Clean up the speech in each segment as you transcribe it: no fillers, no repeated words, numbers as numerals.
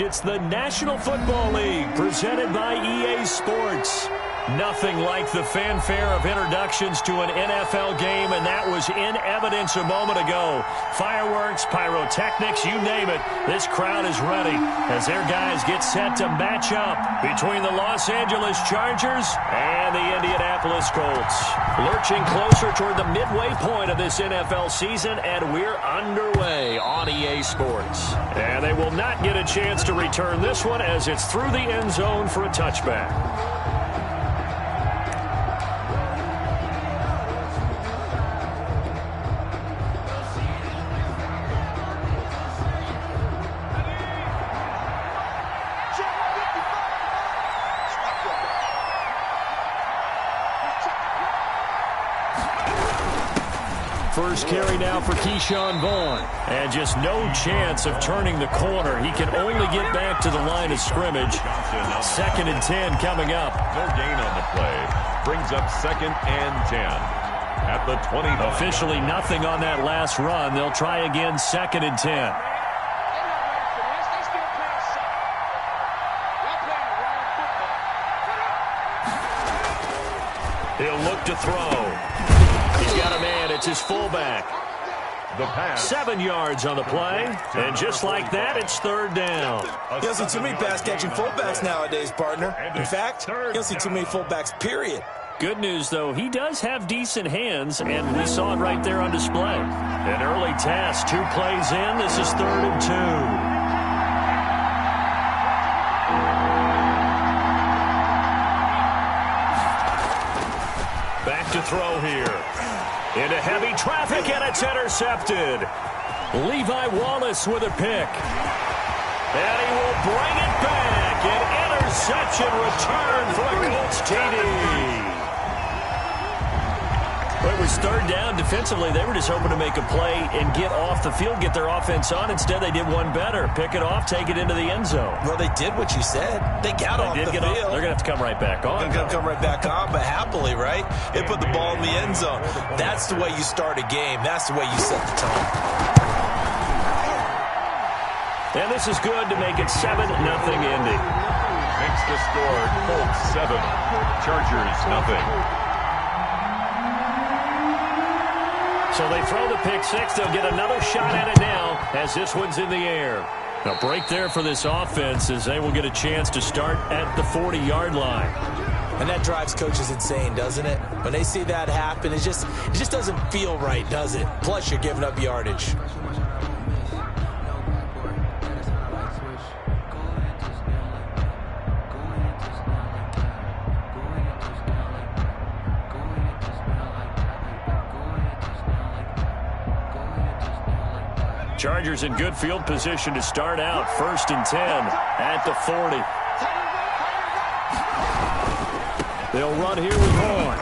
It's the National Football League presented by EA Sports. Nothing like the fanfare of introductions to an NFL game, and that was in evidence a moment ago. Fireworks, pyrotechnics, you name it. This crowd is ready as their guys get set to match up between the Los Angeles Chargers and the Indianapolis Colts. Lurching closer toward the midway point of this NFL season, and we're underway on EA Sports. And they will not get a chance to return this one as it's through the end zone for a touchback. First carry now for Keyshawn Vaughn. And just no chance of turning the corner. He can only get back to the line of scrimmage. 2nd and 10 coming up. No gain on the play. Brings up 2nd and 10. At the 20. Officially nothing on that last run. They'll try again 2nd and 10. He'll look to throw. He's got a man. It's his fullback. The pass. 7 yards on the play. And just like that, it's 3rd down. You don't see too many pass-catching fullbacks nowadays, partner. In fact, you don't see too many fullbacks, period. Good news, though, he does have decent hands, and we saw it right there on display. An early test. 2 plays in. This is 3rd and 2. To throw here. Into heavy traffic, and it's intercepted. Levi Wallace with a pick. And he will bring it back. An interception return for a Colts TD. It was 3rd down. Defensively, they were just hoping to make a play and get off the field, get their offense on. Instead, they did one better. Pick it off, take it into the end zone. Well, they did what you said. They got off the field. They're going to have to come right back on. They're going to come right back on, but happily, right? They put the ball in the end zone. That's the way you start a game. That's the way you set the tone. And this is good to make it 7-0 Indy. Makes the score Colts 7, Chargers nothing. So they throw the pick six. They'll get another shot at it now as this one's in the air. A break there for this offense as they will get a chance to start at the 40-yard line. And that drives coaches insane, doesn't it? When they see that happen, it just doesn't feel right, does it? Plus, you're giving up yardage. Chargers in good field position to start out. 1st and 10 at the 40. They'll run here with Vaughn.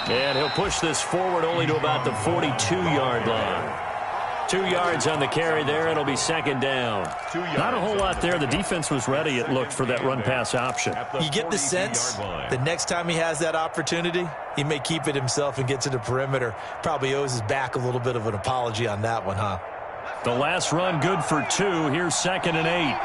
And he'll push this forward only to about the 42-yard line. 2 yards on the carry there. It'll be 2nd down. Not a whole lot there. The defense was ready, it looked, for that run-pass option. You get the sense the next time he has that opportunity, he may keep it himself and get to the perimeter. Probably owes his back a little bit of an apology on that one, huh? The last run good for 2. Here's 2nd and 8.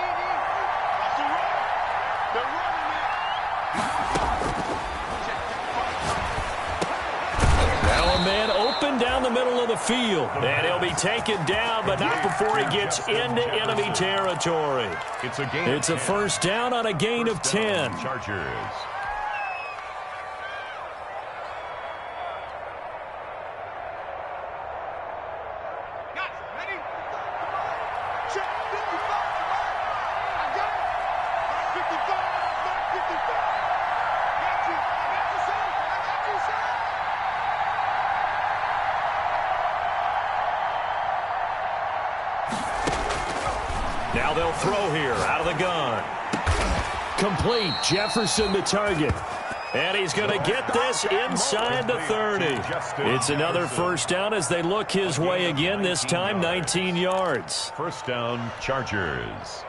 Now a man open down the middle of the field. And he'll be taken down, but not before he gets into enemy territory. It's a 1st down on a gain of 10. Chargers. Now they'll throw here out of the gun. Complete. Jefferson to target. And he's going to get this inside the 30. It's another 1st down as they look his way again, this time 19 yards. 1st down, Chargers.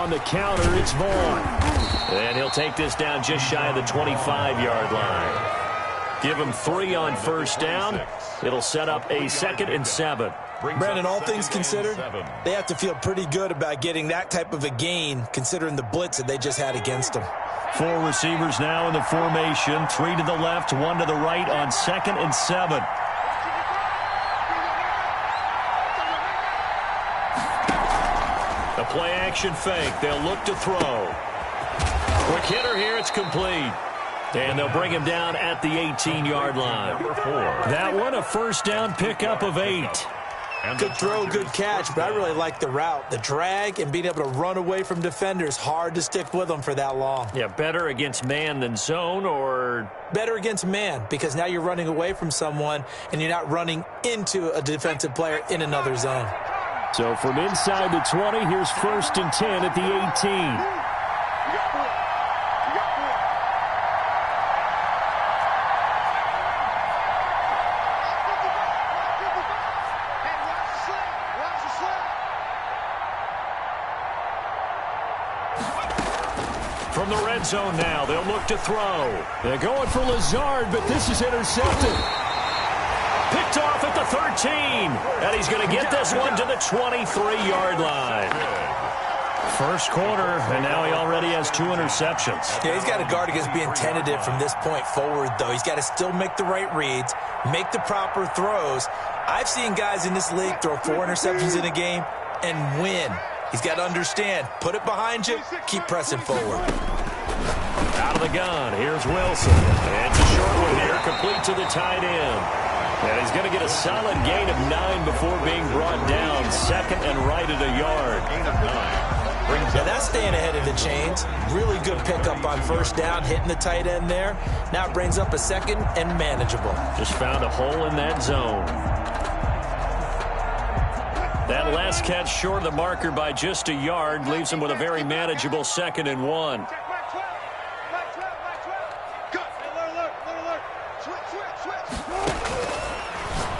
on the counter. It's Vaughn. And he'll take this down just shy of the 25-yard line. Give him 3 on first down. It'll set up a 2nd and 7. Brandon, all things considered, they have to feel pretty good about getting that type of a gain considering the blitz that they just had against them. 4 receivers now in the formation. 3 to the left, 1 to the right on 2nd and 7. A play-action fake. They'll look to throw. Quick hitter here. It's complete. And they'll bring him down at the 18-yard line. That one, a first down pickup of 8. Good throw, good catch, but I really like the route. The drag and being able to run away from defenders, hard to stick with them for that long. Yeah, better against man than zone, or? Better against man, because now you're running away from someone and you're not running into a defensive player in another zone. So from inside the 20, here's 1st and 10 at the 18. From the red zone now, they'll look to throw. They're going for Lazard, but this is intercepted. Picked off at the 13. And he's going to get this one to the 23-yard line. First quarter, and now he already has 2 interceptions. Yeah, he's got to guard against being tentative from this point forward, though. He's got to still make the right reads, make the proper throws. I've seen guys in this league throw 4 interceptions in a game and win. He's got to understand, put it behind you, keep pressing forward. Out of the gun, here's Wilson. And it's a short one here, complete to the tight end. And he's going to get a solid gain of 9 before being brought down. 2nd and right at a yard. Gain of 9. Yeah, that's staying ahead of the chains. Really good pickup on first down, hitting the tight end there. Now it brings up a 2nd and manageable. Just found a hole in that zone. That last catch short of the marker by just a yard leaves him with a very manageable 2nd and 1.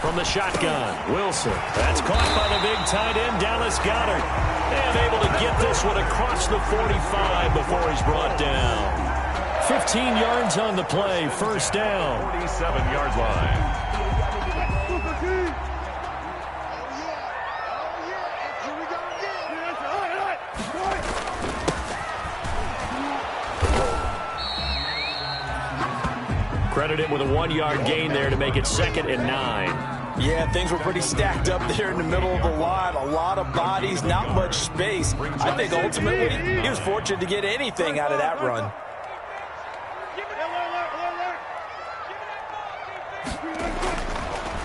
From the shotgun, Wilson. That's caught by the big tight end, Dallas Goedert. And able to get this one across the 45 before he's brought down. 15 yards on the play, first down. 47-yard line. Credit him with a 1-yard gain there to make it 2nd and 9. Yeah, things were pretty stacked up there in the middle of the line. A lot of bodies, not much space. I think ultimately he was fortunate to get anything out of that run.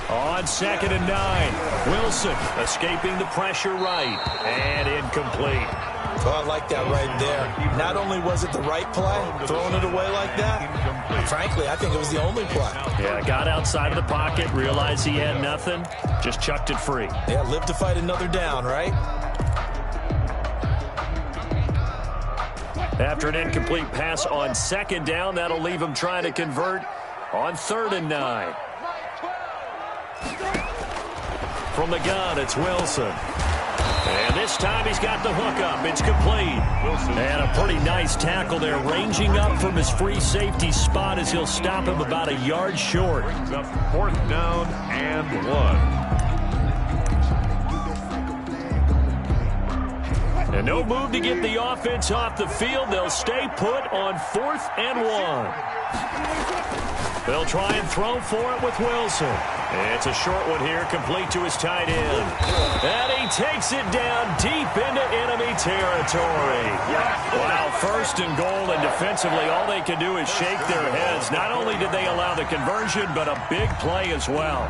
On 2nd and 9, Wilson escaping the pressure right. And incomplete. Oh, I like that right there. Not only was it the right play, throwing it away like that, frankly, I think it was the only play. Yeah, got outside of the pocket, realized he had nothing, just chucked it free. Yeah, live to fight another down, right? After an incomplete pass on 2nd down, that'll leave him trying to convert on 3rd and 9. From the gun, it's Wilson. And this time he's got the hook up. It's complete. Wilson. And a pretty nice tackle there, ranging up from his free safety spot as he'll stop him about a yard short. Brings up 4th down and 1. And no move to get the offense off the field. They'll stay put on 4th and 1. They'll try and throw for it with Wilson. It's a short one here, complete to his tight end. And he takes it down deep into enemy territory. Wow, 1st and goal, and defensively all they can do is shake their heads. Not only did they allow the conversion, but a big play as well.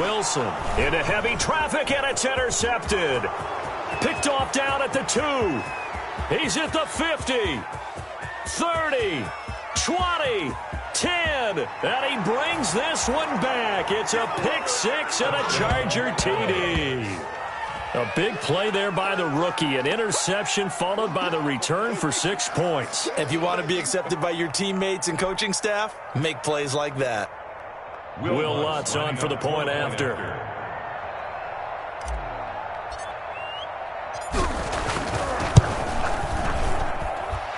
Wilson into heavy traffic, and it's intercepted. Picked off down at the 2. He's at the 50, 30, 20, 10, and he brings this one back. It's a pick 6 and a Charger TD. A big play there by the rookie. An interception followed by the return for 6 points. If you want to be accepted by your teammates and coaching staff, make plays like that. Will Lutz on for the point after.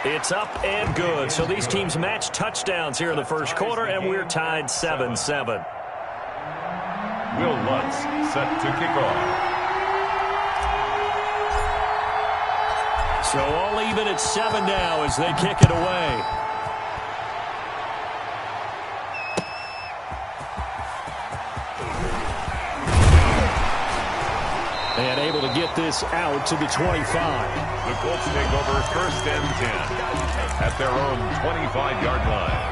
It's up and good. So these teams match touchdowns here in the first quarter, and we're tied 7-7. Will Lutz set to kick off. So all even at 7 now as they kick it away. And able to get this out to the 25. The Colts take over 1st and 10 at their own 25-yard line.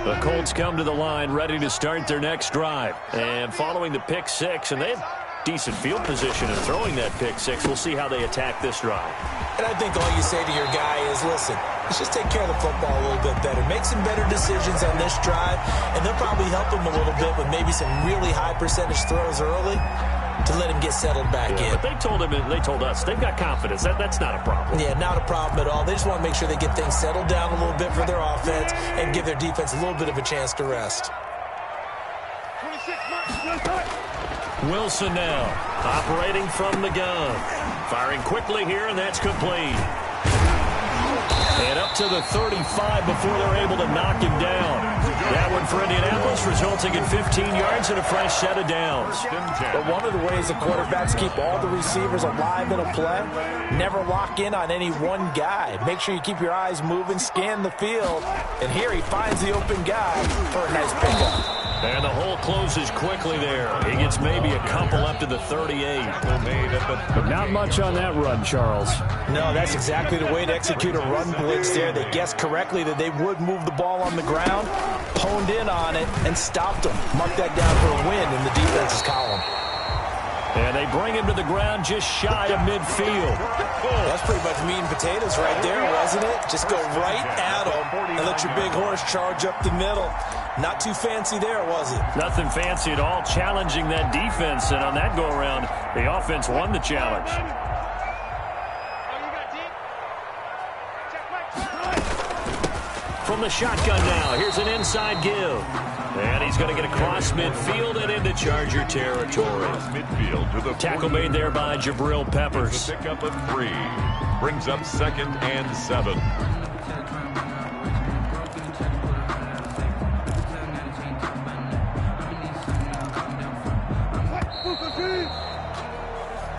The Colts come to the line ready to start their next drive. And following the pick 6, and they have decent field position in throwing that pick 6. We'll see how they attack this drive. And I think all you say to your guy is, listen, let's just take care of the football a little bit better. Make some better decisions on this drive, and they'll probably help him a little bit with maybe some really high percentage throws early to let him get settled back in. But they told him, and they told us, they've got confidence. That's not a problem. Yeah, not a problem at all. They just want to make sure they get things settled down a little bit for their offense and give their defense a little bit of a chance to rest. Wilson now, operating from the gun. Firing quickly here, and that's complete. And up to the 35 before they're able to knock him down. That one for Indianapolis, resulting in 15 yards and a fresh set of downs. But one of the ways the quarterbacks keep all the receivers alive in a play, never lock in on any one guy. Make sure you keep your eyes moving, scan the field, and here he finds the open guy for a nice pickup. And the hole closes quickly there. He gets maybe a couple up to the 38. But not much on that run, Charles. No, that's exactly the way to execute a run blitz there. They guessed correctly that they would move the ball on the ground, honed in on it, and stopped them. Mark that down for a win in the defense's column. And they bring him to the ground just shy of midfield. That's pretty much meat and potatoes right there, wasn't it? Just go right at him and let your big horse charge up the middle. Not too fancy there, was it? Nothing fancy at all, challenging that defense. And on that go-around, the offense won the challenge. From the shotgun now, here's an inside give. And he's going to get across midfield and into Charger territory. Midfield to the tackle made there by Jabril Peppers. Pick up a 3. Brings up 2nd and 7.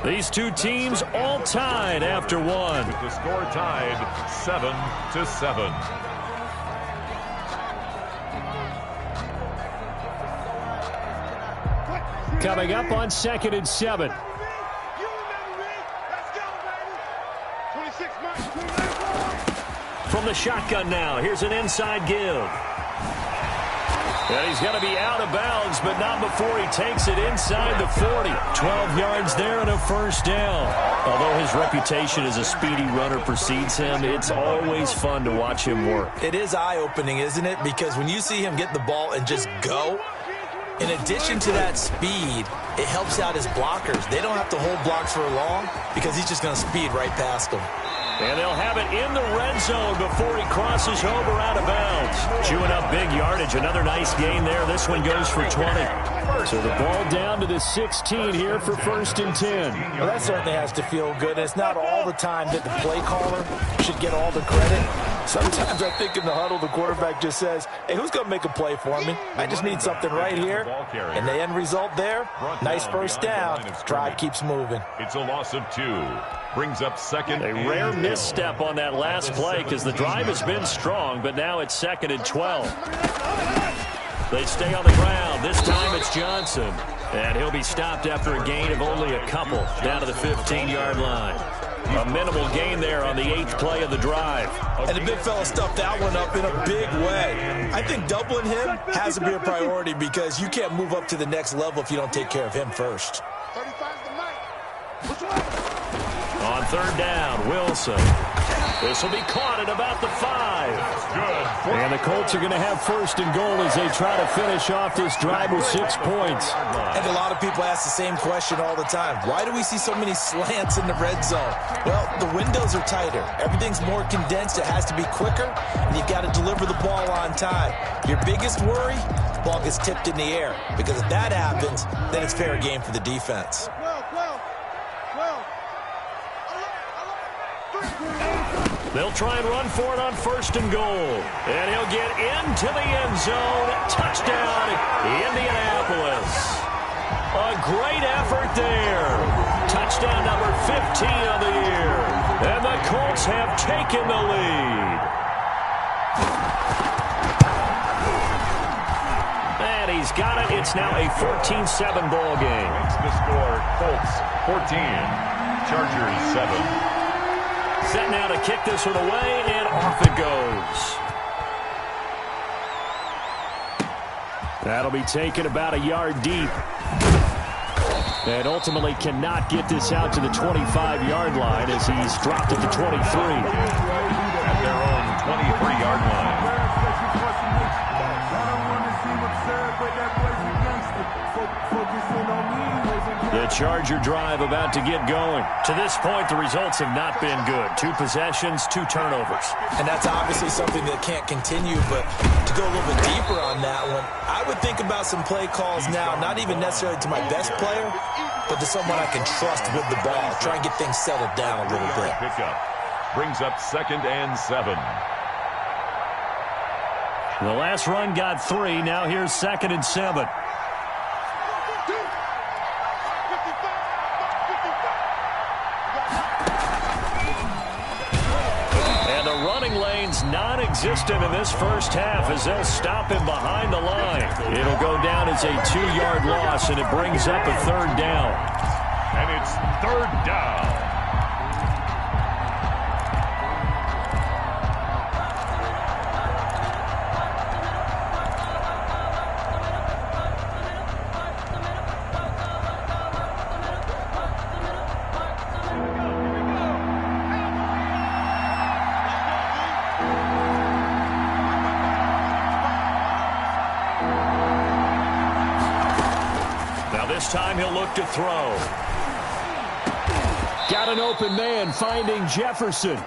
These two teams all tied after one. With the score tied 7-7. Coming up on 2nd and 7. From the shotgun now, here's an inside give. And he's going to be out of bounds, but not before he takes it inside the 40. 12 yards there and a first down. Although his reputation as a speedy runner precedes him, it's always fun to watch him work. It is eye-opening, isn't it? Because when you see him get the ball and just go, in addition to that speed, it helps out his blockers. They don't have to hold blocks for long because he's just going to speed right past them. And they'll have it in the red zone before he crosses over out of bounds. Chewing up big yardage. Another nice gain there. This one goes for 20. So the ball down to the 16 here for 1st and 10. Well, that certainly has to feel good. It's not all the time that the play caller should get all the credit. Sometimes I think in the huddle, the quarterback just says, hey, who's going to make a play for me? I just need something right here. And the end result there, nice first down. Drive keeps moving. It's a loss of 2. Brings up 2nd. A rare misstep on that last play because the drive has been strong, but now it's 2nd and 12. They stay on the ground. This time it's Johnson. And he'll be stopped after a gain of only a couple down to the 15-yard line. A minimal gain there on the 8th play of the drive. And the big fella stuffed that one up in a big way. I think doubling him has to be a priority because you can't move up to the next level if you don't take care of him first. On third down. Wilson. This will be caught at about the 5. Good. And the Colts are going to have first and goal as they try to finish off this drive with 6 points. And a lot of people ask the same question all the time. Why do we see so many slants in the red zone? Well, the windows are tighter. Everything's more condensed. It has to be quicker, and you've got to deliver the ball on time. Your biggest worry, the ball gets tipped in the air. Because if that happens, then it's fair game for the defense. They'll try and run for it on first and goal. And he'll get into the end zone. Touchdown, Indianapolis. A great effort there. Touchdown number 15 of the year. And the Colts have taken the lead. And he's got it. It's now a 14-7 ball game. Makes the score Colts 14, Chargers 7. Set now to kick this one away, and off it goes. That'll be taken about a yard deep. And ultimately cannot get this out to the 25-yard line as he's dropped it to 23. At their own 23-yard line. The Charger drive about to get going. To this point, the results have not been good. 2 possessions, 2 turnovers. And that's obviously something that can't continue, but to go a little bit deeper on that one, I would think about some play calls now, not even necessarily to my best player, but to someone I can trust with the ball. Try and get things settled down a little bit. Pickup brings up 2nd and 7. The last run got 3. Now here's 2nd and 7. Non-existent in this first half as they'll stop him behind the line. It'll go down as a 2-yard loss, and it brings up a 3rd down. And it's 3rd down. This time he'll look to throw. Got an open man finding Jefferson.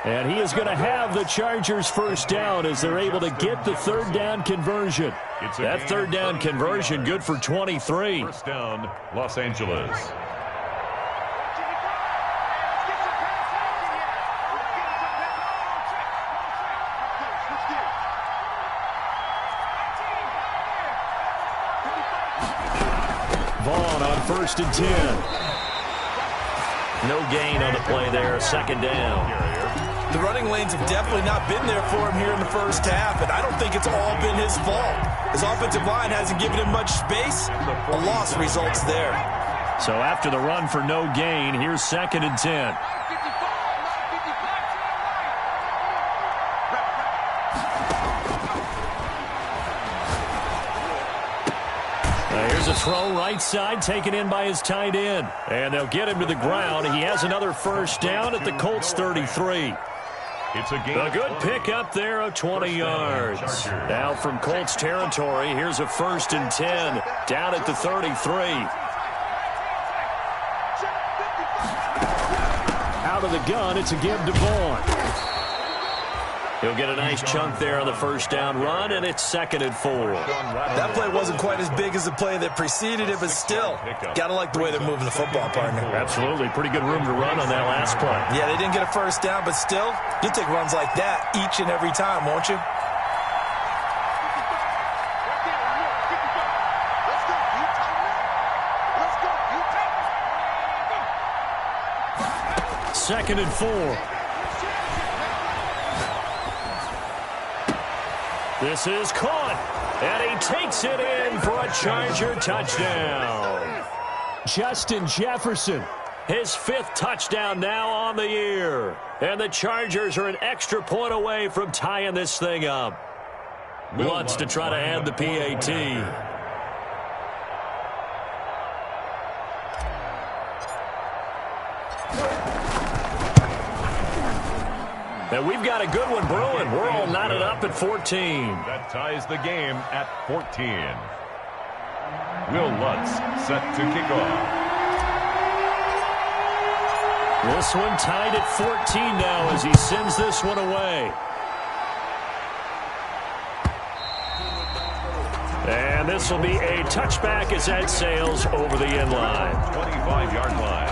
And he is going to have the Chargers first down as they're able to get the 3rd down conversion. That 3rd down conversion good for 23. First down, Los Angeles. Vaughn on 1st and 10. No gain on the play there. 2nd down. The running lanes have definitely not been there for him here in the first half, and I don't think it's all been his fault. His offensive line hasn't given him much space. A loss results there. So after the run for no gain, here's 2nd and 10. Here's a throw right side taken in by his tight end. And they'll get him to the ground. He has another first down at the Colts 33. It's a good pickup there of 20 yards. Now from Colts territory, here's a 1st and 10 down at the 33. Out of the gun, it's a give to Vaughn. He'll get a nice chunk there on the first down run, and it's 2nd and 4. That play wasn't quite as big as the play that preceded it, but still, got to like the way they're moving the football, partner. Absolutely. Pretty good room to run on that last play. Yeah, they didn't get a first down, but still, you'll take runs like that each and every time, won't you? Second and 4. This is caught, and he takes it in for a Charger touchdown. Justin Jefferson, his 5th touchdown now on the year. And the Chargers are an extra point away from tying this thing up. Lutz to try to add the PAT. And we've got a good one brewing. We're all knotted up at 14. That ties the game at 14. Will Lutz set to kick off. This one tied at 14 now as he sends this one away. And this will be a touchback as that sails over the end line. 25-yard line.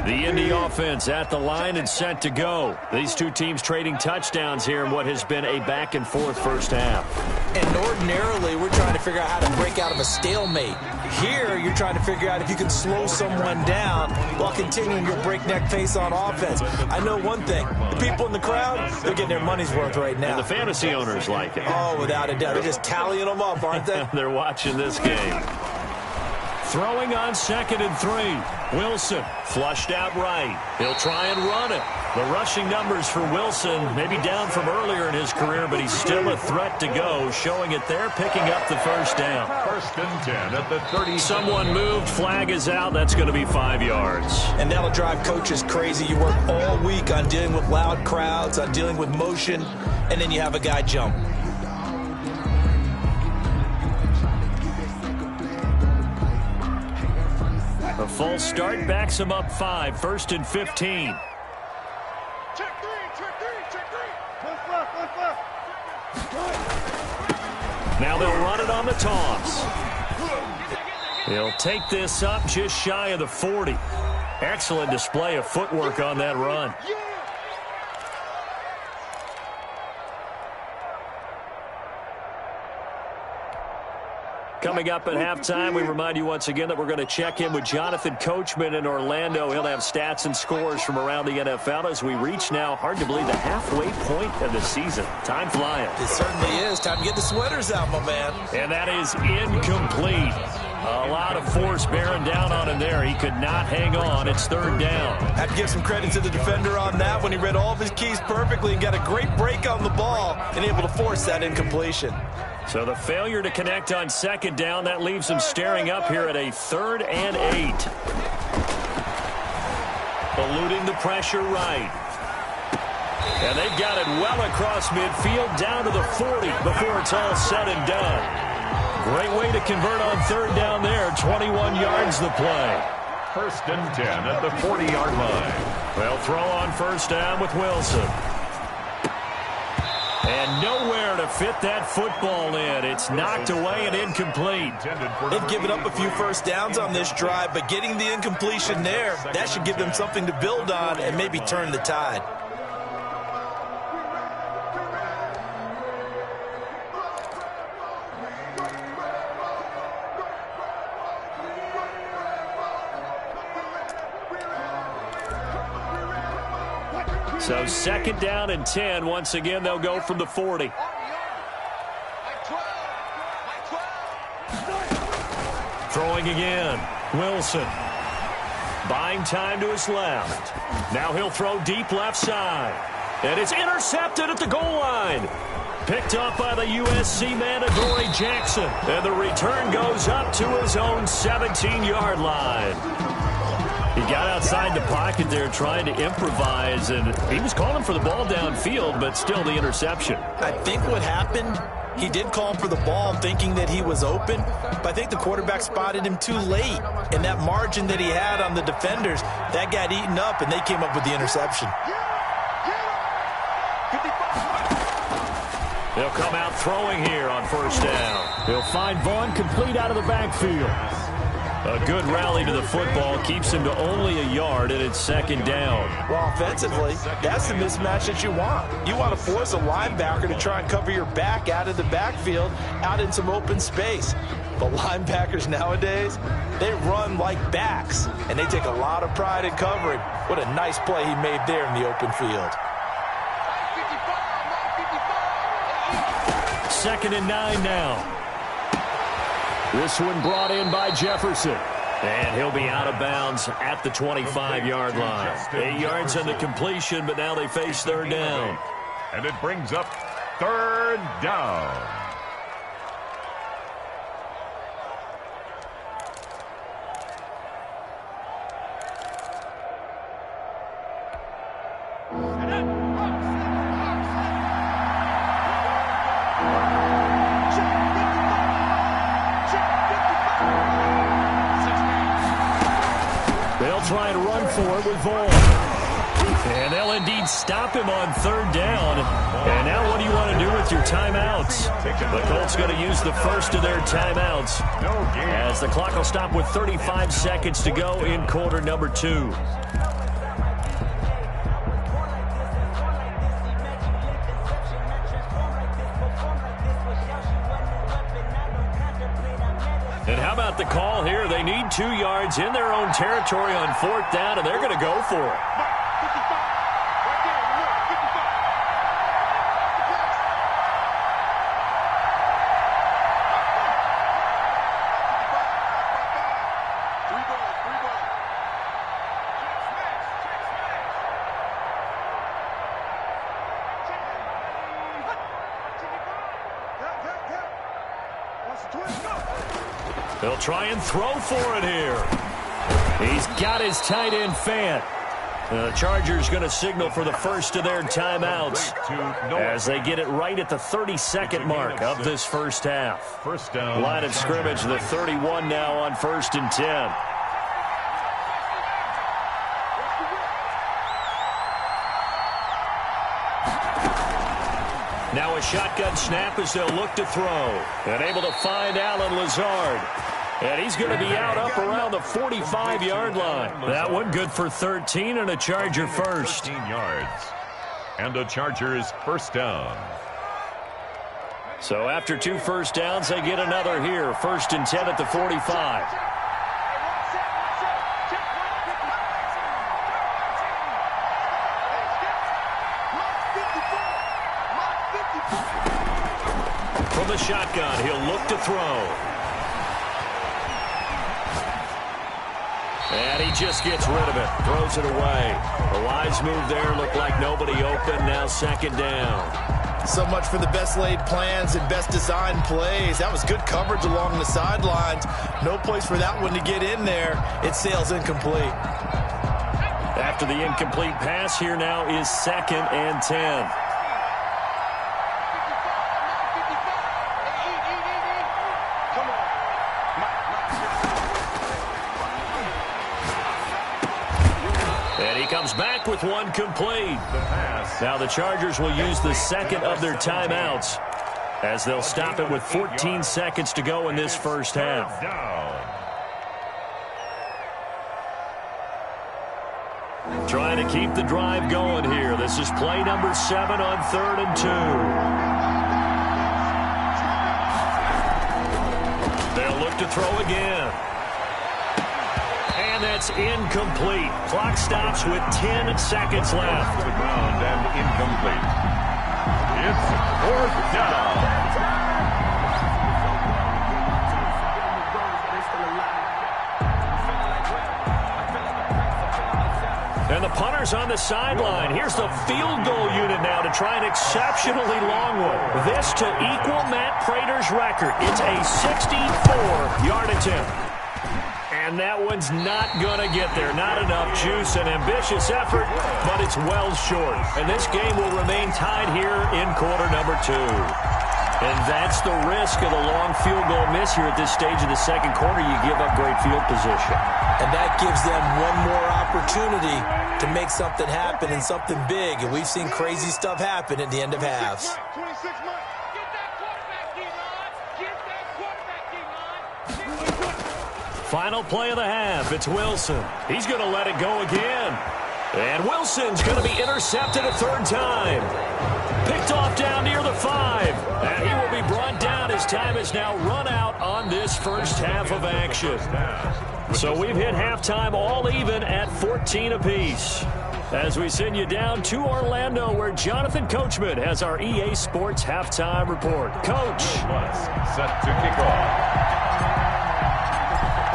The Indy offense at the line and set to go. These two teams trading touchdowns here in what has been a back-and-forth first half. And ordinarily, we're trying to figure out how to break out of a stalemate. Here, you're trying to figure out if you can slow someone down while continuing your breakneck pace on offense. I know one thing. The people in the crowd, they're getting their money's worth right now. And the fantasy owners like it. Oh, without a doubt. They're just tallying them up, aren't they? They're watching this game. Throwing on 2nd and 3. Wilson flushed out right. He'll try and run it. The rushing numbers for Wilson maybe down from earlier in his career, but he's still a threat to go, showing it there, picking up the first down. 1st and 10 at the 30. Someone moved, flag is out. That's going to be 5 yards. And that'll drive coaches crazy. You work all week on dealing with loud crowds, on dealing with motion, and then you have a guy jump. A full start backs him up 5, 1st and 15. Check three. Now they'll run it on the toss. He'll take this up just shy of the 40. Excellent display of footwork on that run. Coming up at halftime, we remind you once again that we're going to check in with Jonathan Coachman in Orlando. He'll have stats and scores from around the NFL as we reach now, hard to believe, the halfway point of the season. Time flying. It certainly is. Time to get the sweaters out, my man. And that is incomplete. A lot of force bearing down on him there. He could not hang on. It's 3rd down. Have to give some credit to the defender on that when he read all of his keys perfectly and got a great break on the ball and able to force that incompletion. So the failure to connect on 2nd down, that leaves him staring up here at a 3rd and 8. Eluding the pressure right. And they've got it well across midfield down to the 40 before it's all said and done. Great way to convert on 3rd down there. 21 yards the play. 1st and 10 at the 40-yard line. They'll throw on 1st down with Wilson. And nowhere to fit that football in. It's knocked away and incomplete. They've given up a few first downs on this drive, but getting the incompletion there, that should give them something to build on and maybe turn the tide. So 2nd down and 10. Once again, they'll go from the 40. Throwing again. Wilson. Buying time to his left. Now he'll throw deep left side. And it's intercepted at the goal line. Picked up by the USC man, Adoree Jackson. And the return goes up to his own 17-yard line. He got outside the pocket there trying to improvise, and he was calling for the ball downfield, but still the interception. I think what happened, he did call for the ball thinking that he was open, but I think the quarterback spotted him too late. And that margin that he had on the defenders, that got eaten up, and they came up with the interception. They'll come out throwing here on 1st down. He'll find Vaughn complete out of the backfield. A good rally to the football keeps him to only a yard, and it's 2nd down. Well, offensively, that's the mismatch that you want. You want to force a linebacker to try and cover your back out of the backfield, out in some open space. But linebackers nowadays, they run like backs, and they take a lot of pride in covering. What a nice play he made there in the open field. 2nd and 9 now. This one brought in by Jefferson. And he'll be out of bounds at the 25-yard line. 8 yards on the completion, but now they face 3rd down. And it brings up 3rd down. try and run for it with Vaughn. And they'll indeed stop him on third down. And now what do you want to do with your timeouts? The Colts going to use the first of their timeouts as the clock will stop with 35 seconds to go in quarter number 2. And how about the call here? They need 2 yards in their own territory on fourth down, and they're going to go for it. They'll try and throw for it here. He's got his tight end Fant. The Chargers going to signal for the first of their timeouts as they get it right at the 32nd mark of this first half. First down. Line of scrimmage, the 31 now on 1st and 10. Now a shotgun snap as they'll look to throw. And able to find Allen Lazard. And he's going to be out up around the 45-yard line. That one good for 13 and a Charger first. 13 yards. And a Chargers first down. So after 2 first downs, they get another here. 1st and 10 at the 45. From the shotgun, he'll look to throw. And he just gets rid of it. Throws it away. A wise move there. Looked like nobody open. Now 2nd down. So much for the best laid plans and best designed plays. That was good coverage along the sidelines. No place for that one to get in there. It sails incomplete. After the incomplete pass, here now is 2nd and 10. Comes back with one complete. Now the Chargers will use the second of their timeouts as they'll stop it with 14 seconds to go in this first half. Trying to keep the drive going here. This is play number 7 on 3rd and 2. They'll look to throw again. And that's incomplete. Clock stops with 10 seconds left. To the ground and incomplete. It's 4th down. And the punter's on the sideline. Here's the field goal unit now to try an exceptionally long one. This to equal Matt Prater's record. It's a 64-yard attempt. And that one's not going to get there. Not enough juice. An ambitious effort, but it's well short. And this game will remain tied here in quarter number 2. And that's the risk of the long field goal miss here at this stage of the second quarter. You give up great field position. And that gives them one more opportunity to make something happen and something big. And we've seen crazy stuff happen at the end of halves. 26 months. Get that quarterback, D-line. Get that quarterback, D-line. Final play of the half. It's Wilson. He's going to let it go again. And Wilson's going to be intercepted a 3rd time. Picked off down near the 5. And he will be brought down. His time is now run out on this first half of action. So we've hit halftime all even at 14 apiece. As we send you down to Orlando, where Jonathan Coachman has our EA Sports halftime report. Coach. Set to kick off.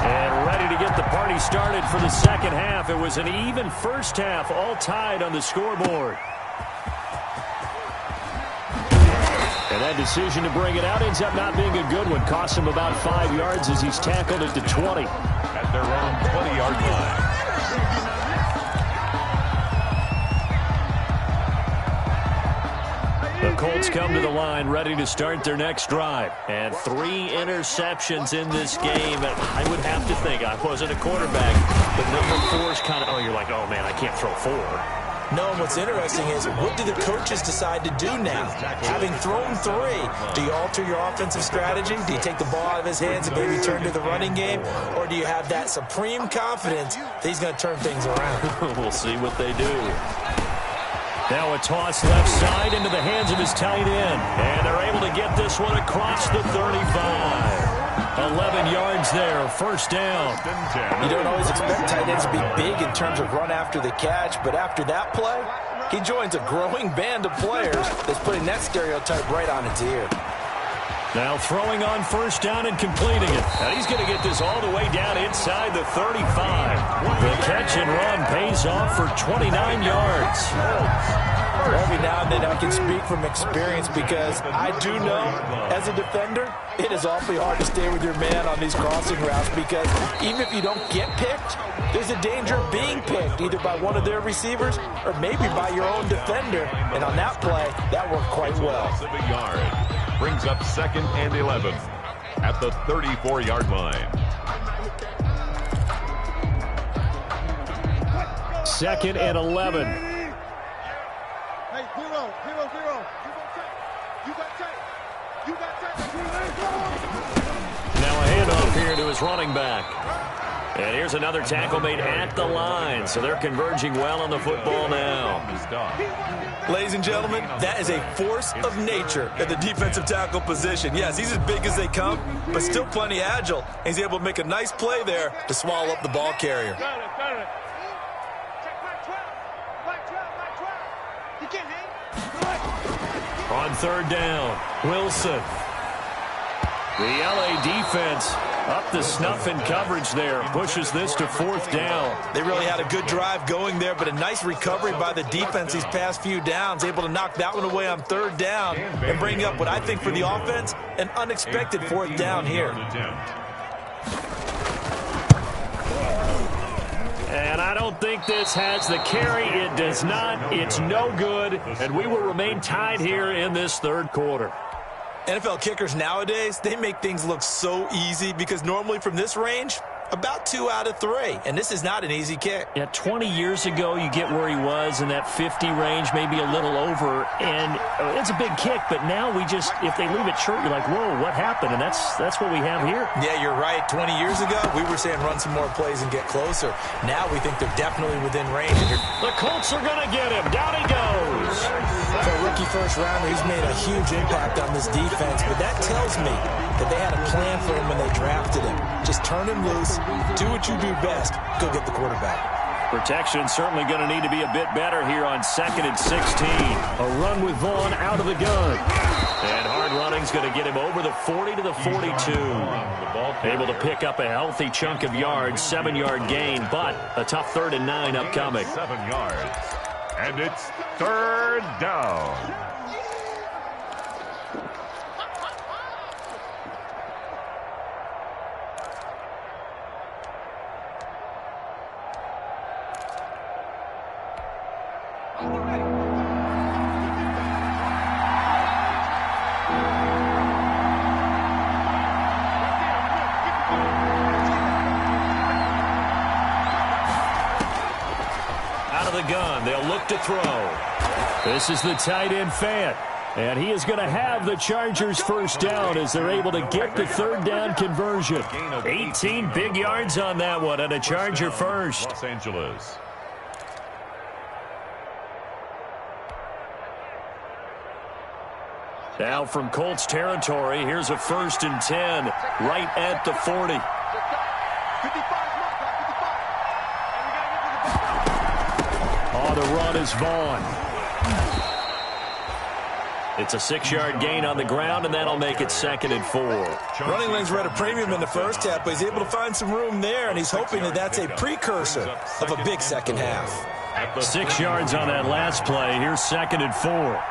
And ready to get the party started for the second half. It was an even first half, all tied on the scoreboard. And that decision to bring it out ends up not being a good one. Costs him about 5 yards as he's tackled at the 20. At their own 20-yard line. The Colts come to the line ready to start their next drive. And 3 interceptions in this game. And I would have to think, I wasn't a quarterback, but number 4 is kind of, oh, you're like, oh, man, I can't throw 4. No, and what's interesting is, what do the coaches decide to do now? Having thrown 3, do you alter your offensive strategy? Do you take the ball out of his hands and maybe turn to the running game? Or do you have that supreme confidence that he's going to turn things around? We'll see what they do. Now a toss left side into the hands of his tight end. And they're able to get this one across the 35. 11 yards there, first down. You don't always expect tight ends to be big in terms of run after the catch, but after that play, he joins a growing band of players that's putting that stereotype right on its ear. Now throwing on first down and completing it. And he's going to get this all the way down inside the 35. The catch and run pays off for 29 yards. Every now and then I can speak from experience because I do know, as a defender, it is awfully hard to stay with your man on these crossing routes because even if you don't get picked, there's a danger of being picked either by one of their receivers or maybe by your own defender. And on that play, that worked quite well. Brings up 2nd and 11 at the 34-yard line. 2nd and 11. Hey, hero. You got tape. Now a handoff here to his running back. And here's another tackle made at the line. So they're converging well on the football now. Ladies and gentlemen, that is a force of nature at the defensive tackle position. Yes, he's as big as they come, but still plenty agile. He's able to make a nice play there to swallow up the ball carrier. On 3rd down, Wilson. The LA defense up to snuff in coverage there. Pushes this to 4th down. They really had a good drive going there, but a nice recovery by the defense these past few downs. Able to knock that one away on 3rd down and bring up what I think for the offense, an unexpected 4th down here. And I don't think this has the carry. It does not. It's no good. And we will remain tied here in this 3rd quarter. NFL kickers nowadays, they make things look so easy because normally from this range, about 2 out of 3. And this is not an easy kick. Yeah, 20 years ago, you get where he was in that 50 range, maybe a little over. And it's a big kick, but now we just, if they leave it short, you're like, whoa, what happened? And that's what we have here. Yeah, you're right. 20 years ago, we were saying run some more plays and get closer. Now we think they're definitely within range. The Colts are going to get him. Down he goes. For a rookie first-rounder, he's made a huge impact on this defense, but that tells me that they had a plan for him when they drafted him. Just turn him loose, do what you do best, go get the quarterback. Protection certainly going to need to be a bit better here on 2nd and 16. A run with Vaughn out of the gun. And hard running's going to get him over the 40 to the 42. Able to pick up a healthy chunk of yards, 7-yard gain, but a tough 3rd and 9 upcoming. 7 yards. And it's 3rd down. Gun. They'll look to throw. This is the tight end Fant. And he is going to have the Chargers first down as they're able to get the 3rd down conversion. 18 big yards on that one and a Charger first. Los Angeles. Now from Colts territory, here's a 1st and 10 right at the 40. The run is Vaughn. It's a 6-yard gain on the ground, and that'll make it 2nd and 4. Running lanes were at a premium in the first half, but he's able to find some room there, and he's hoping that that's a precursor of a big second half. 6 yards on that last play. Here's 2nd and 4.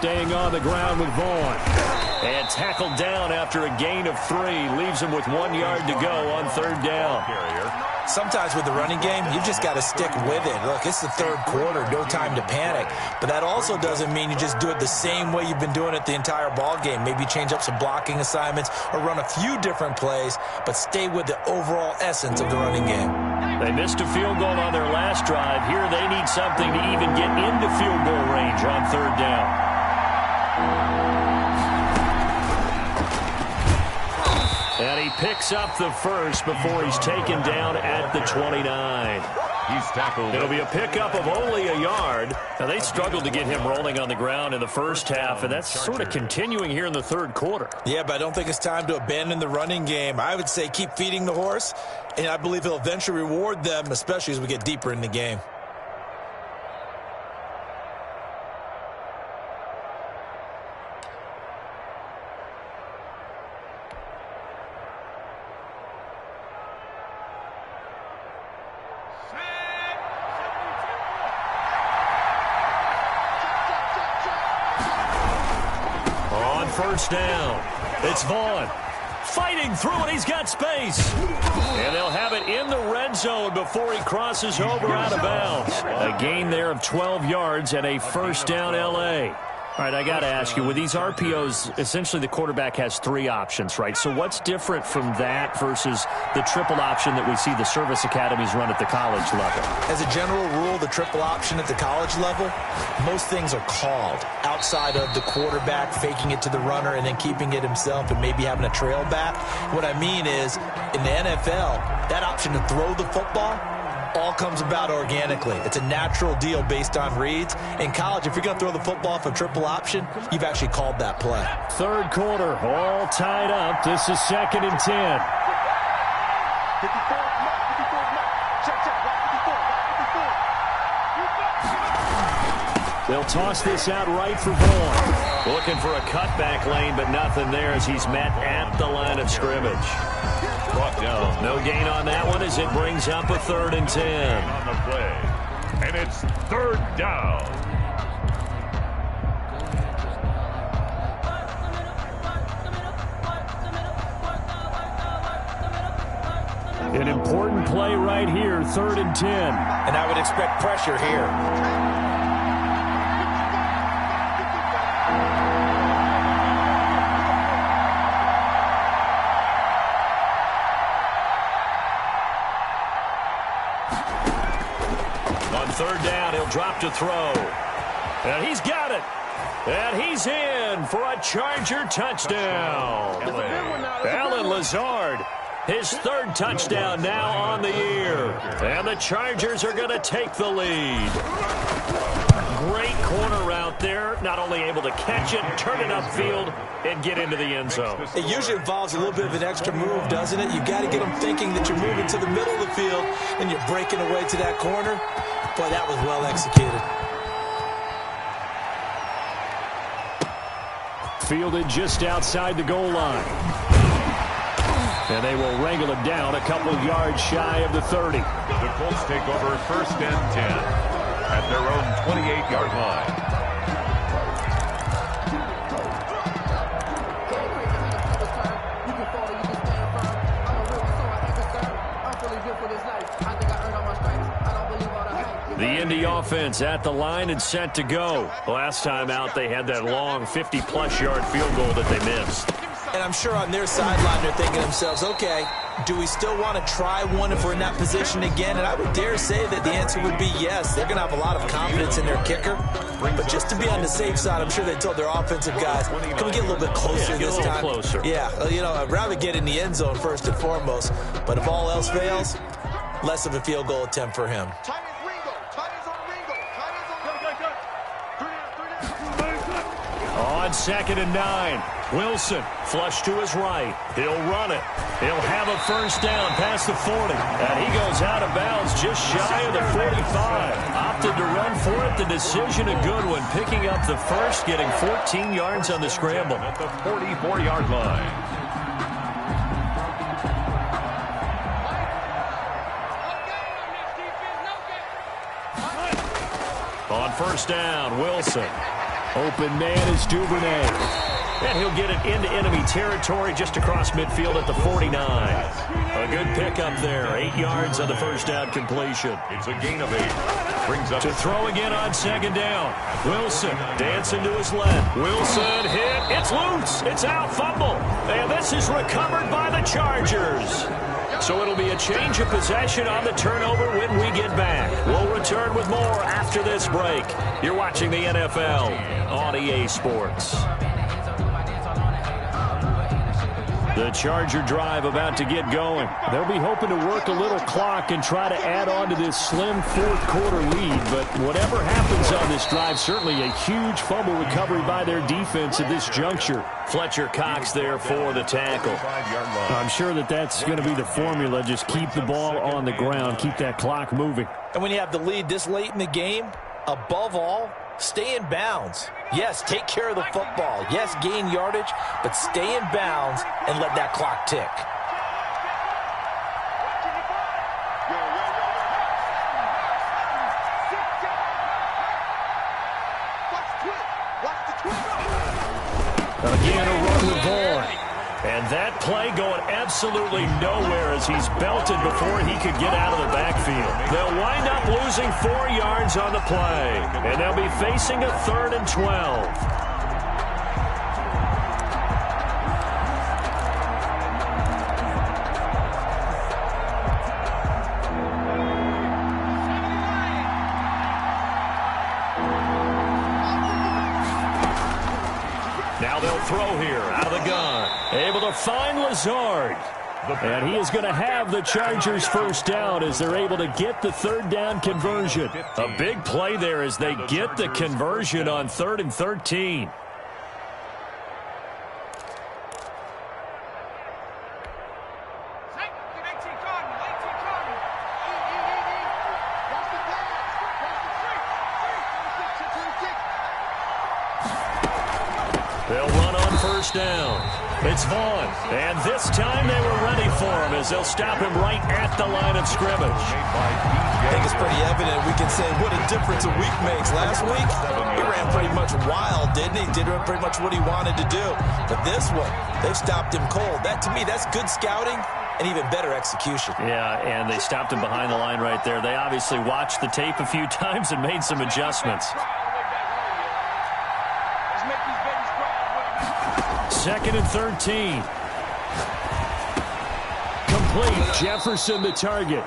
staying on the ground with Vaughn. And tackled down after a gain of 3. Leaves him with 1 yard to go on 3rd down. Sometimes with the running game, you just got to stick with it. Look, it's the 3rd quarter, no time to panic. But that also doesn't mean you just do it the same way you've been doing it the entire ball game. Maybe change up some blocking assignments or run a few different plays, but stay with the overall essence of the running game. They missed a field goal on their last drive. Here they need something to even get into field goal range on 3rd down. And he picks up the first before he's taken down at the 29. He's tackled. It'll be a pickup of only a yard. Now, they struggled to get him rolling on the ground in the first half, and that's sort of continuing here in the 3rd quarter. Yeah, but I don't think it's time to abandon the running game. I would say keep feeding the horse, and I believe he'll eventually reward them, especially as we get deeper in the game. First down. It's Vaughn fighting through it. He's got space. And they'll have it in the red zone before he crosses over out of bounds. A gain there of 12 yards and a first down LA. All right, I got to ask you, with these RPOs, essentially the quarterback has 3 options, right? So what's different from that versus the triple option that we see the service academies run at the college level? As a general rule, the triple option at the college level, most things are called outside of the quarterback faking it to the runner and then keeping it himself and maybe having a trail back. What I mean is, in the NFL, that option to throw the football all comes about organically. It's a natural deal based on reads. In college, if you're going to throw the football for triple option, you've actually called that play. 3rd quarter, all tied up. This is 2nd and 10. They'll toss this out right for Vaughn. Looking for a cutback lane, but nothing there as he's met at the line of scrimmage. Brought down. No gain on that one as it brings up a 3rd and 10. On the play. And it's 3rd down. An important play right here, 3rd and 10. And I would expect pressure here. On 3rd down, he'll drop to throw. And he's got it. And he's in for a Charger touchdown. Allen Lazard, his 3rd touchdown now on the year. And the Chargers are going to take the lead. Great corner route there. Not only able to catch it, turn it upfield, and get into the end zone. It usually involves a little bit of an extra move, doesn't it? You've got to get them thinking that you're moving to the middle of the field and you're breaking away to that corner. Boy, that was well executed. Fielded just outside the goal line. And they will wrangle it down a couple yards shy of the 30. The Colts take over 1st and 10 at their own 28-yard line. The Indy offense at the line and set to go. Last time out, they had that long 50-plus yard field goal that they missed. And I'm sure on their sideline they're thinking to themselves, okay, do we still want to try one if we're in that position again? And I would dare say that the answer would be yes. They're going to have a lot of confidence in their kicker. But just to be on the safe side, I'm sure they told their offensive guys, can we get a little bit closer this time? Closer. Yeah, you know, I'd rather get in the end zone first and foremost. But if all else fails, less of a field goal attempt for him. On 2nd and 9, Wilson flush to his right. He'll run it. He'll have a first down past the 40. And he goes out of bounds just shy of the 45. Opted to run for it. The decision a good one. Picking up the first, getting 14 yards on the scramble. At the 44-yard line. On first down, Wilson. Open man is Duvernay. And he'll get it into enemy territory just across midfield at the 49. A good pickup there. 8 yards on the first down completion. It's a gain of 8. Brings up to throw again on second down. Wilson dancing to his left. Wilson hit. It's loose. It's out. Fumble. And this is recovered by the Chargers. So it'll be a change of possession on the turnover when we get back. We'll return with more after this break. You're watching the NFL on EA Sports. The Charger drive about to get going. They'll be hoping to work a little clock and try to add on to this slim fourth-quarter lead. But whatever happens on this drive, certainly a huge fumble recovery by their defense at this juncture. Fletcher Cox there for the tackle. I'm sure that that's going to be the formula. Just keep the ball on the ground. Keep that clock moving. And when you have the lead this late in the game, above all, stay in bounds. Yes, take care of the football. Yes, gain yardage, but stay in bounds and let that clock tick. Again, a run with Bourne. And that play going absolutely nowhere as he's belted before he could get out of the backfield. They'll wind up losing 4 yards on the play. And they'll be facing a 3rd and 12. Now they'll throw here out of the gun. Able to find Lazard. And he is going to have the Chargers first down as they're able to get the 3rd down conversion. A big play there as they get the conversion on 3rd and 13. They'll run on first down. It's Vaughn. And this time they were ready for him as they'll stop him right at the line of scrimmage. I think it's pretty evident. We can say what a difference a week makes. Last week, he ran pretty much wild, didn't he? Did pretty much what he wanted to do. But this one, they've stopped him cold. That, to me, that's good scouting and even better execution. Yeah, and they stopped him behind the line right there. They obviously watched the tape a few times and made some adjustments. 2nd and 13. Complete. Jefferson the target.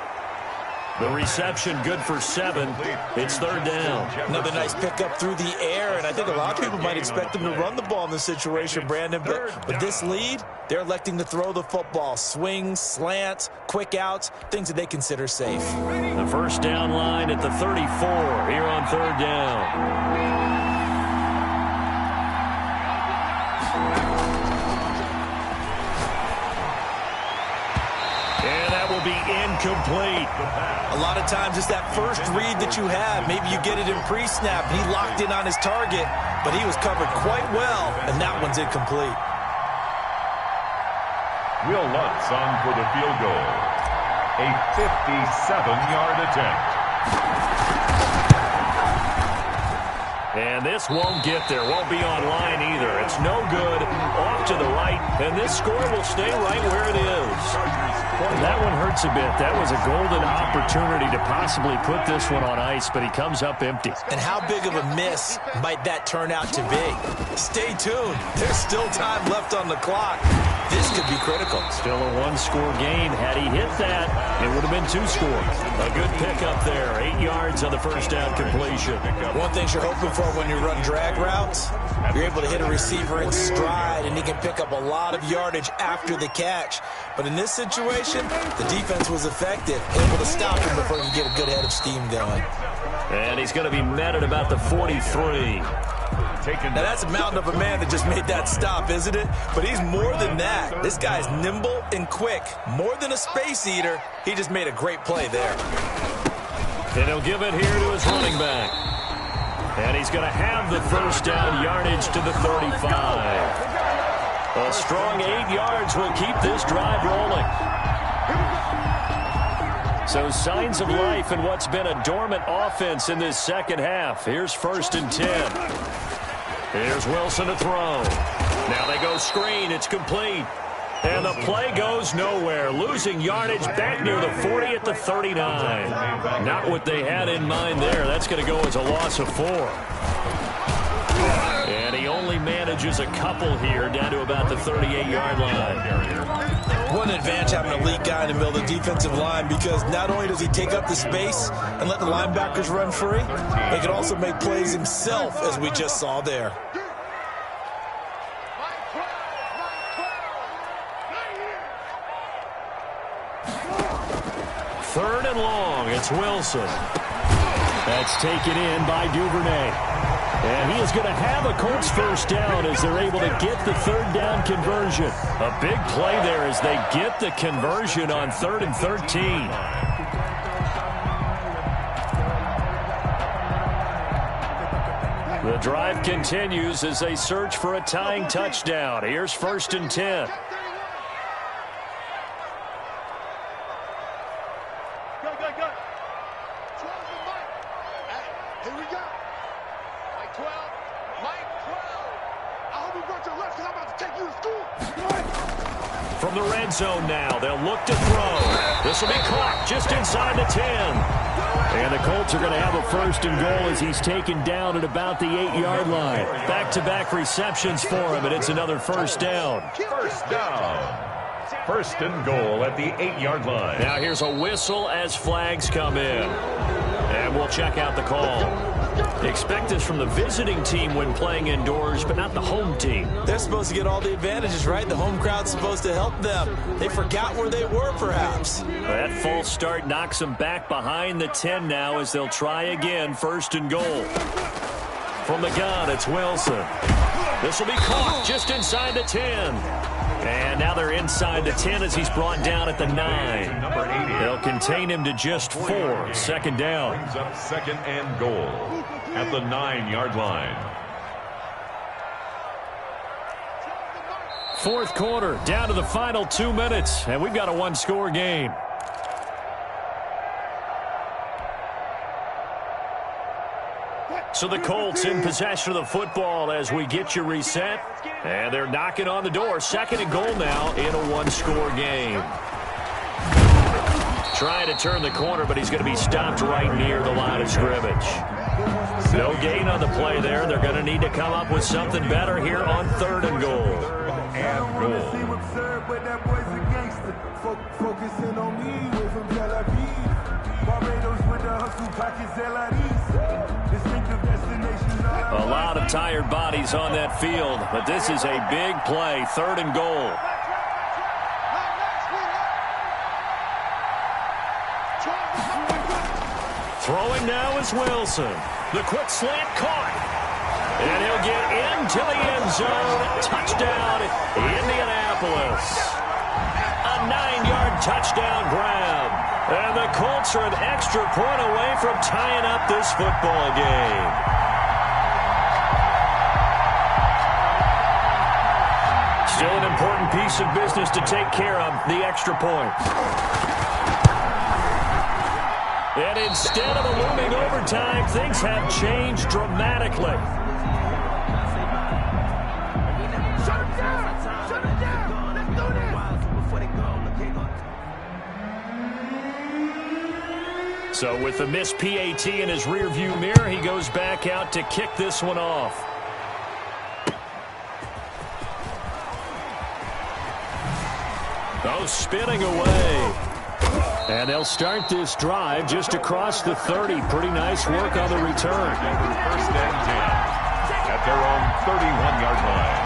The reception good for 7. It's 3rd down. Another nice pickup through the air, and I think a lot of people might expect them to run the ball in this situation, Brandon. But with this lead, they're electing to throw the football. Swings, slants, quick outs, things that they consider safe. The first down line at the 34 here on 3rd down. Be incomplete. A lot of times it's that first read that you have. Maybe you get it in pre-snap. He locked in on his target, but he was covered quite well, and that one's incomplete. Will Lutz on for the field goal. A 57-yard attempt. And this won't get there. Won't be on line either. It's no good. Off to the right. And this score will stay right where it is. That one hurts a bit. That was a golden opportunity to possibly put this one on ice, but he comes up empty. And how big of a miss might that turn out to be? Stay tuned. There's still time left on the clock. This could be critical. Still a 1-score game. Had he hit that, it would have been 2 scores. A good pickup there. 8 yards on the first down completion. One thing you're hoping for when you run drag routes, you're able to hit a receiver in stride, and he can pick up a lot of yardage after the catch. But in this situation, the defense was effective, able to stop him before he could get a good head of steam going. And he's going to be met at about the 43. Now, that's a mountain of a man that just made that stop, isn't it? But he's more than that. This guy's nimble and quick. More than a space eater, he just made a great play there. And he'll give it here to his running back. And he's going to have the first down yardage to the 35. A strong 8 yards will keep this drive rolling. So signs of life in what's been a dormant offense in this second half. Here's 1st and 10. Here's Wilson to throw. Now they go screen. It's complete. And the play goes nowhere. Losing yardage back near the 40 at the 39. Not what they had in mind there. That's going to go as a loss of 4. And he only manages a couple here down to about the 38-yard line. What an advantage having a elite guy in the middle of the defensive line, because not only does he take up the space and let the linebackers run free, he can also make plays himself, as we just saw there. Third and long. It's Wilson. That's taken in by Duvernay. And he is going to have a Colts first down as they're able to get the third down conversion. A big play there as they get the conversion on 3rd and 13. The drive continues as they search for a tying touchdown. Here's 1st and 10. From the red zone now, they'll look to throw. This will be caught just inside the 10. And the Colts are going to have a 1st and goal as he's taken down at about the 8-yard line. Back-to-back receptions for him, and it's another 1st down. 1st down. 1st and goal at the 8-yard line. Now here's a whistle as flags come in. And we'll check out the call. Expect this from the visiting team when playing indoors, but not the home team. They're supposed to get all the advantages, right? The home crowd's supposed to help them. They forgot where they were, perhaps. That false start knocks them back behind the 10 now as they'll try again. 1st and goal. From the gun, it's Wilson. This will be caught just inside the 10. And now they're inside the 10 as he's brought down at the 9. They'll contain him to just 4. 2nd down. Brings up 2nd and goal at the 9-yard line. 4th quarter, down to the final 2 minutes, and we've got a 1-score game. So the Colts in possession of the football as we get you reset. And they're knocking on the door. 2nd and goal now in a 1-score game. Trying to turn the corner, but he's going to be stopped right near the line of scrimmage. No gain on the play there. They're going to need to come up with something better here on 3rd and goal. A lot of tired bodies on that field, but this is a big play. 3rd and goal. Throwing now is Wilson. The quick slant caught. And he'll get into the end zone. Touchdown, Indianapolis. A 9-yard touchdown grab. And the Colts are an extra point away from tying up this football game. Still an important piece of business to take care of, the extra point. And instead of a looming overtime, things have changed dramatically. Shut it down! Shut it down! Let's do this! So with the missed PAT in his rearview mirror, he goes back out to kick this one off. Oh, spinning away. And they'll start this drive just across the 30. Pretty nice work on the return. 1st and 10 at their own 31-yard line.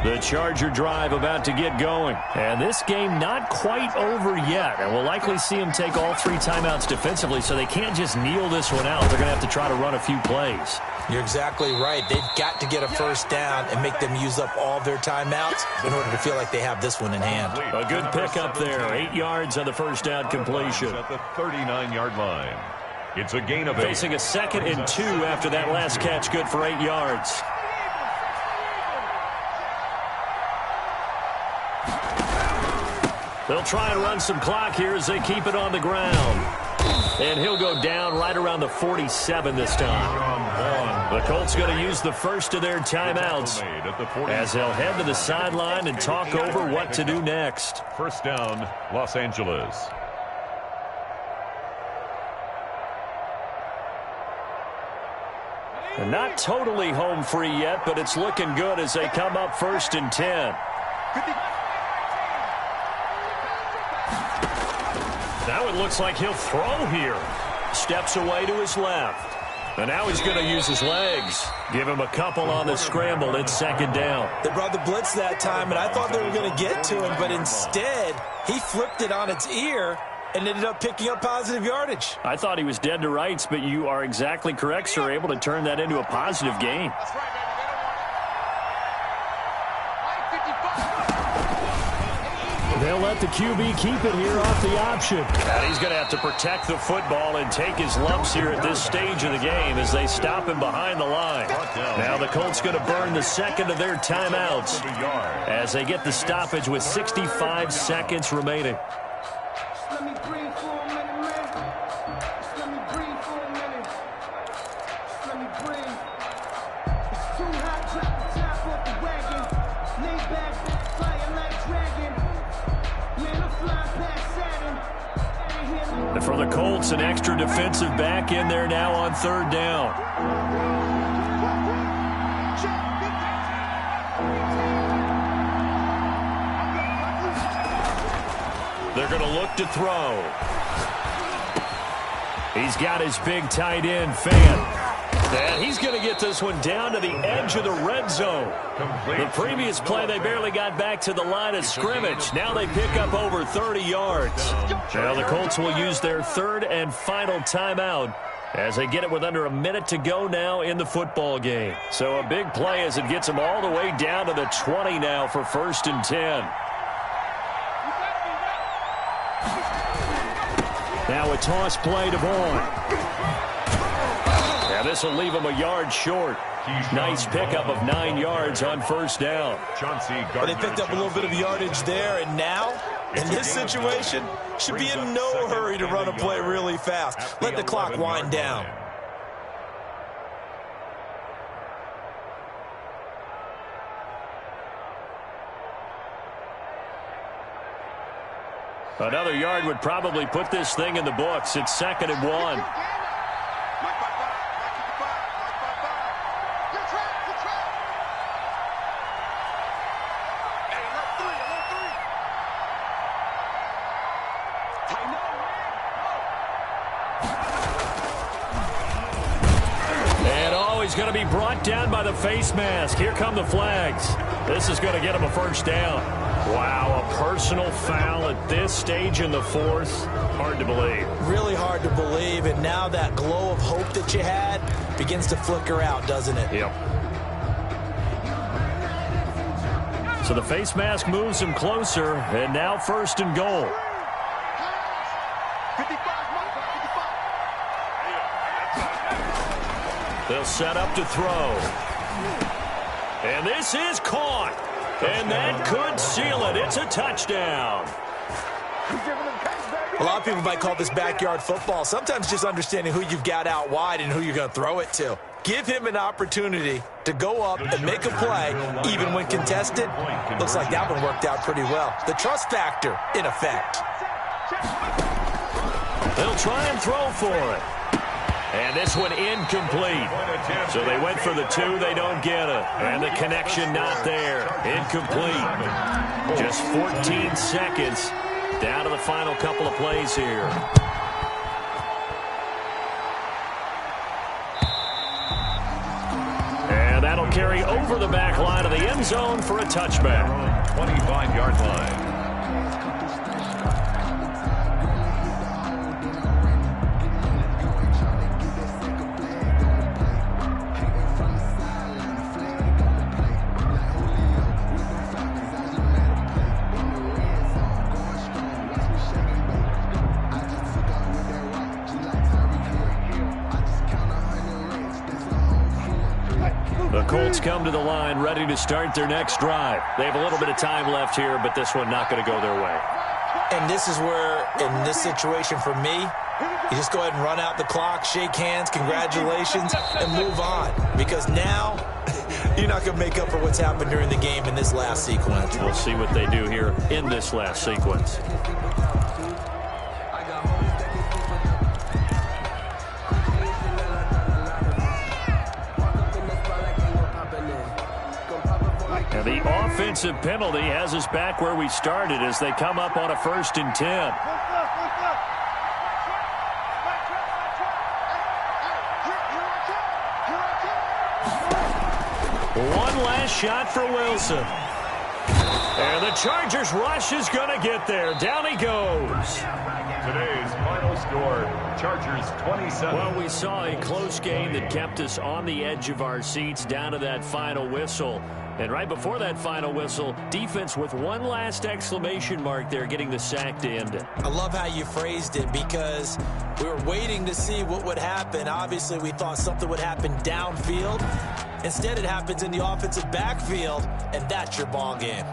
The Charger drive about to get going. And this game not quite over yet. And we'll likely see them take all 3 timeouts defensively, so they can't just kneel this one out. They're going to have to try to run a few plays. You're exactly right. They've got to get a 1st down and make them use up all their timeouts in order to feel like they have this one in hand. A good pickup there. 8 yards on the 1st down completion. At the 39-yard line. It's a gain of 8. Facing a 2nd and 2 after that last catch. Good for 8 yards. They'll try and run some clock here as they keep it on the ground. And he'll go down right around the 47 this time. The Colts going to use the first of their timeouts as they'll head to the sideline and talk over what to do next. First down, Los Angeles. And not totally home free yet, but it's looking good as they come up 1st and 10. Now it looks like he'll throw here. Steps away to his left. And now he's going to use his legs. Give him a couple on the scramble. It's 2nd down. They brought the blitz that time, and I thought they were going to get to him, but instead he flipped it on its ear and ended up picking up positive yardage. I thought he was dead to rights, but you are exactly correct, sir. Able to turn that into a positive gain. That's right, baby. They'll let the QB keep it here off the option. And he's going to have to protect the football and take his lumps here at this stage of the game as they stop him behind the line. Now the Colts going to burn the 2nd of their timeouts as they get the stoppage with 65 seconds remaining. Let me breathe for a minute, man. Just let me breathe for a minute. Just let me breathe. It's too hot, drop the top off the wagon. Lay back, flying like dragon. Man, I'm flying past Saturn. And for the Colts, an extra defensive back in there now on 3rd down. They're going to look to throw. He's got his big tight end, Fan. And he's going to get this one down to the edge of the red zone. The previous play, they barely got back to the line of scrimmage. Now they pick up over 30 yards. Now the Colts will use their 3rd and final timeout as they get it with under a minute to go now in the football game. So a big play as it gets them all the way down to the 20 now for 1st and 10. Now a toss play to Vaughn. Now this will leave him a yard short. Nice pickup of 9 yards on 1st down. But they picked up a little bit of yardage there, and now, in this situation, should be in no hurry to run a play really fast. Let the clock wind down. Another yard would probably put this thing in the books. It's 2nd and 1. And he's going to be brought down by the face mask. Here come the flags. This is going to get him a 1st down. Wow, a personal foul at this stage in the 4th. Hard to believe. Really hard to believe, and now that glow of hope that you had begins to flicker out, doesn't it? Yep. So the face mask moves him closer, and now 1st and goal. They'll set up to throw. And this is caught. And that could seal it. It's a touchdown. A lot of people might call this backyard football. Sometimes just understanding who you've got out wide and who you're going to throw it to. Give him an opportunity to go up and make a play, even when contested. Looks like that one worked out pretty well. The trust factor in effect. They'll try and throw for it. And this one incomplete. So they went for the 2. They don't get it. And the connection not there. Incomplete. Just 14 seconds down to the final couple of plays here. And that'll carry over the back line of the end zone for a touchback. 25-yard line. The Colts come to the line ready to start their next drive. They have a little bit of time left here, but this one not going to go their way. And this is where, in this situation for me, you just go ahead and run out the clock, shake hands, congratulations, and move on. Because now, you're not going to make up for what's happened during the game in this last sequence. We'll see what they do here in this last sequence. And the offensive penalty has us back where we started as they come up on a 1st and 10. One last shot for Wilson. And the Chargers rush is going to get there. Down he goes. Today's final score, Chargers 27. Well, we saw a close game that kept us on the edge of our seats down to that final whistle. And right before that final whistle, defense with one last exclamation mark there, getting the sack to end it. I love how you phrased it because we were waiting to see what would happen. Obviously, we thought something would happen downfield. Instead, it happens in the offensive backfield, and that's your ball game.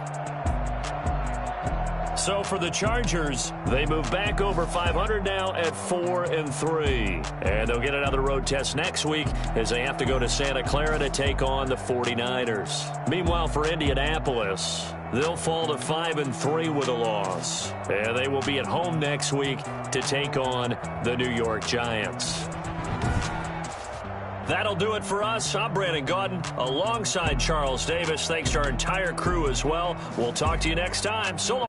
So for the Chargers, they move back over 500 now at 4-3. And they'll get another road test next week as they have to go to Santa Clara to take on the 49ers. Meanwhile, for Indianapolis, they'll fall to 5-3 with a loss. And they will be at home next week to take on the New York Giants. That'll do it for us. I'm Brandon Gaudin alongside Charles Davis. Thanks to our entire crew as well. We'll talk to you next time. So long.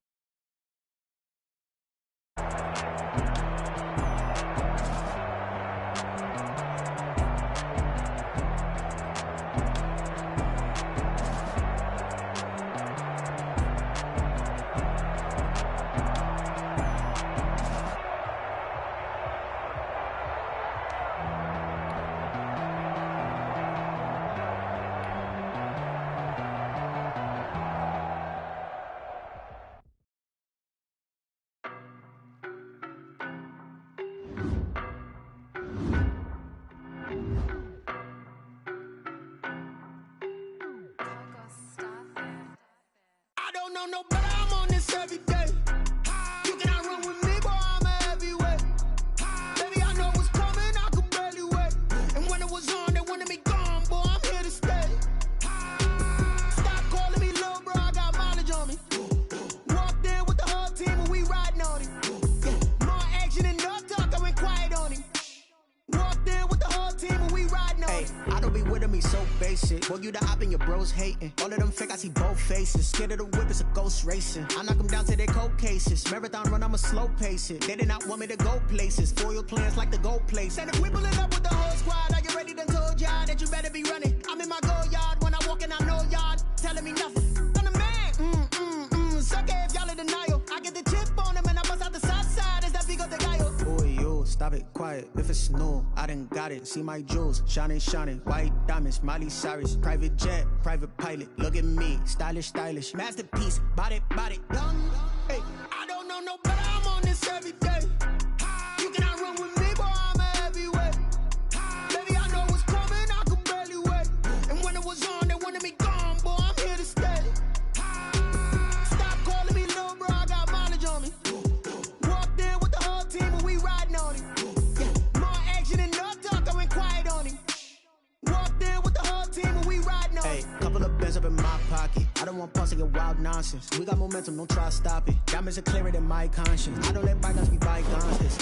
No, but I'm on this every day. You cannot run with me, boy, I'm a heavyweight. Baby, I know what's coming, I could barely wait. And when it was on, they wanted me gone, boy, I'm here to stay. Stop calling me little bro, I got mileage on me. Walked in with the whole team and we riding on him. More action and no talk, I went quiet on him. Walked in with the whole team and we riding on him. I don't be with me so basic. Boy, you the op and your bros hating. All of them fake, I see both faces. Scared of the whip, it's a ghost racing. I knock them down to their cold cases. Marathon run, I'ma slow pace it. They did not want me to go places. Foil plans like the gold place. And if we pulling up with the whole squad, are you ready? Done told y'all that you better be running. I'm in my go yard. When I walk in, I know y'all telling me nothing. I'm the man. Suck it if y'all in denial. I get the chip on them and I bust out the south side. Is that big of the guy? Boy, you, stop it, quiet. If it's new, I done got it. See my jewels, shining, white diamonds, Miley Cyrus, private jet, private pilot. Look at me, stylish, masterpiece, body, young. Hey, I don't know no better. I'm on this every day. You cannot run with me, boy, I'm a heavyweight. Baby, I know what's coming, I could barely wait. And when it was on, they wanted me gone, boy, I'm here to stay. Stop calling me little bro, I got mileage on me. Walked in with the whole team and we riding on him. More action and no talk, I went quiet on him. Walked in with the whole team and we riding on him. Hey, couple of bands up in my pocket. I don't want pulse to get wild nonsense. We got momentum, don't try to stop it. Diamonds are clearer than my conscience. I don't let bygones be bygones.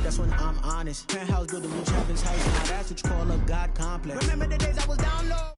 That's when I'm honest. Penthouse building, new champions heights. Now that's what you call a God complex. Remember the days I was down low.